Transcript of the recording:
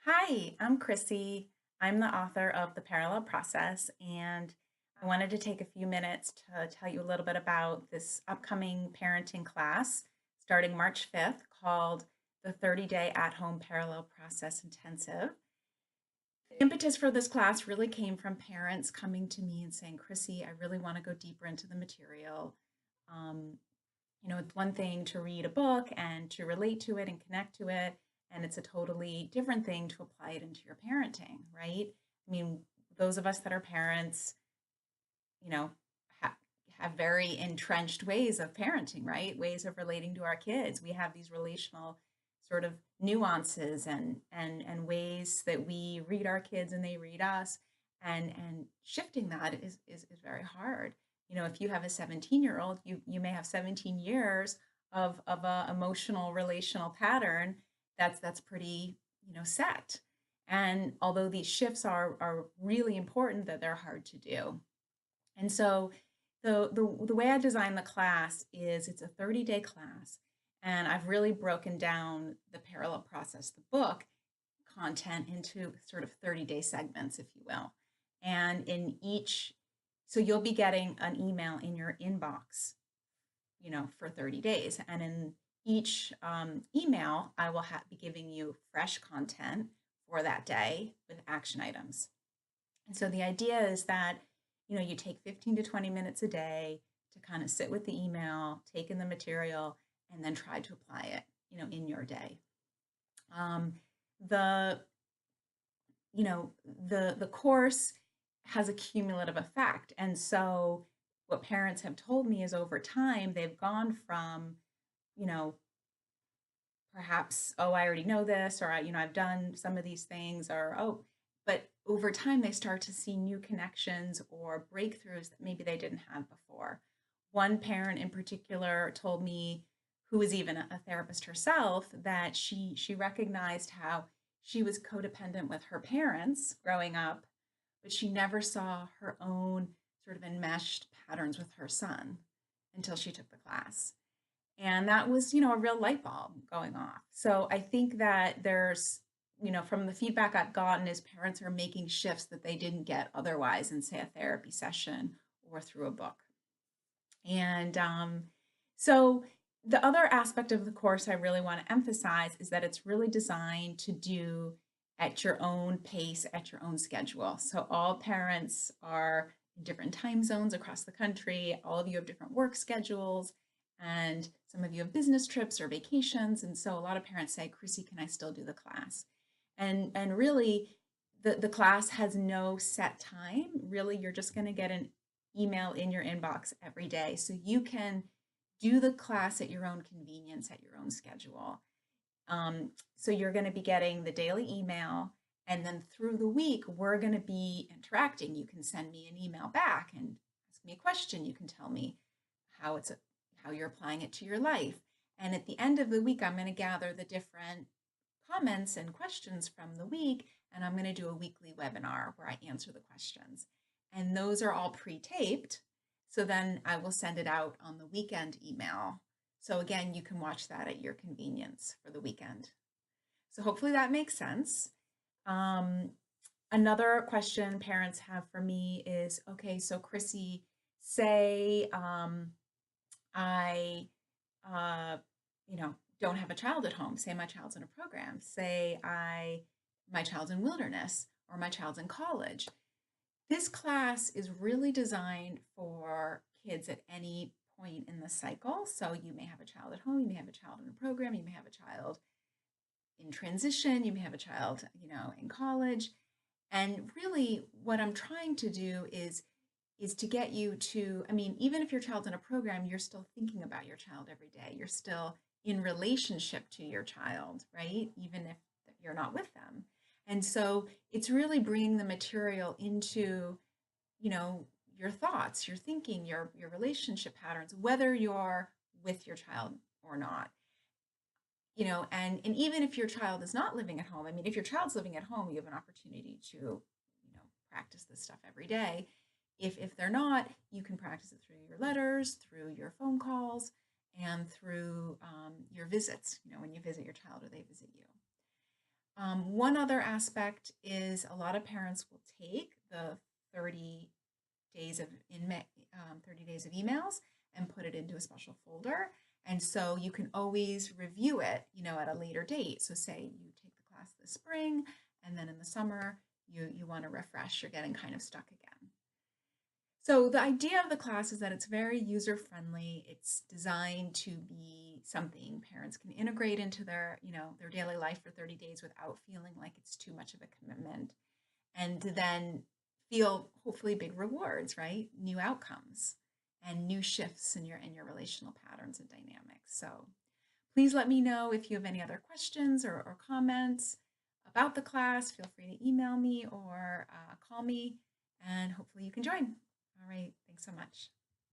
Hi, I'm Chrissy. I'm the author of The Parallel Process, and I wanted to take a few minutes to tell you a little bit about this upcoming parenting class starting March 5th called the 30-Day At-Home Parallel Process Intensive. The impetus for this class really came from parents coming to me and saying, Chrissy, I really want to go deeper into the material. Um, it's one thing to read a book and to relate to it and connect to it, and it's a totally different thing to apply it into your parenting, right? I mean, those of us that are parents, you know, ha- have very entrenched ways of parenting, right? Ways of relating to our kids. We have these relational sort of nuances and ways that we read our kids and they read us, and shifting that is very hard. If you have a 17-year-old, you may have 17 years of a emotional relational pattern that's pretty, set. And although these shifts are really important, that they're hard to do. And so the way I design the class is it's a 30-day class, and I've really broken down the parallel process, the book content, into sort of 30-day segments, if you will. And in each, so you'll be getting an email in your inbox, for 30 days. And in each email, I will be giving you fresh content for that day with action items. And so the idea is that, you take 15 to 20 minutes a day to kind of sit with the email, take in the material, and then try to apply it, in your day. Um, the, the course has a cumulative effect. And so what parents have told me is over time, they've gone from, you know, perhaps, oh, I already know this, or I've done some of these things, or oh, but over time they start to see new connections or breakthroughs that maybe they didn't have before. One parent in particular told me, who was even a therapist herself, that she recognized how she was codependent with her parents growing up, but she never saw her own sort of enmeshed patterns with her son until she took the class. And that was, a real light bulb going off. So I think that there's, from the feedback I've gotten, is parents are making shifts that they didn't get otherwise in, say, a therapy session or through a book. And so the other aspect of the course I really want to emphasize is that it's really designed to do at your own pace, at your own schedule. So all parents are in different time zones across the country. All of you have different work schedules, and some of you have business trips or vacations. And so a lot of parents say, Chrissy, can I still do the class? And really, the class has no set time. Really, you're just going to get an email in your inbox every day. So you can do the class at your own convenience, at your own schedule. So you're going to be getting the daily email. And then through the week, we're going to be interacting. You can send me an email back and ask me a question. You can tell me how you're applying it to your life. And at the end of the week, I'm going to gather the different comments and questions from the week, and I'm going to do a weekly webinar where I answer the questions. And those are all pre-taped. So then I will send it out on the weekend email. So again, you can watch that at your convenience for the weekend. So hopefully that makes sense. Um, Another question parents have for me is, okay, so Chrissy, say I, uh, don't have a child at home. Say my child's in a program. Say my child's in wilderness or my child's in college. This class is really designed for kids at any point in the cycle. So you may have a child at home, you may have a child in a program, you may have a child in transition, you may have a child, in college. And really what I'm trying to do is to get you to, I mean, even if your child's in a program, you're still thinking about your child every day. You're still in relationship to your child, right? Even if you're not with them. And so it's really bringing the material into, you know, your thoughts, your thinking, your relationship patterns, whether you're with your child or not. And even if your child is not living at home, I mean, if your child's living at home, you have an opportunity to, practice this stuff every day. If they're not, you can practice it through your letters, through your phone calls, and through your visits, when you visit your child or they visit you. One other aspect is a lot of parents will take the 30 days of 30 days of emails and put it into a special folder. And so you can always review it, at a later date. So say you take the class this spring and then in the summer you want to refresh, you're getting kind of stuck again. So the idea of the class is that it's very user friendly. It's designed to be something parents can integrate into their daily life for 30 days without feeling like it's too much of a commitment and to then feel hopefully big rewards, right? New outcomes and new shifts in your relational patterns and dynamics. So please let me know if you have any other questions or comments about the class. Feel free to email me or call me, and hopefully you can join. All right. Thanks so much.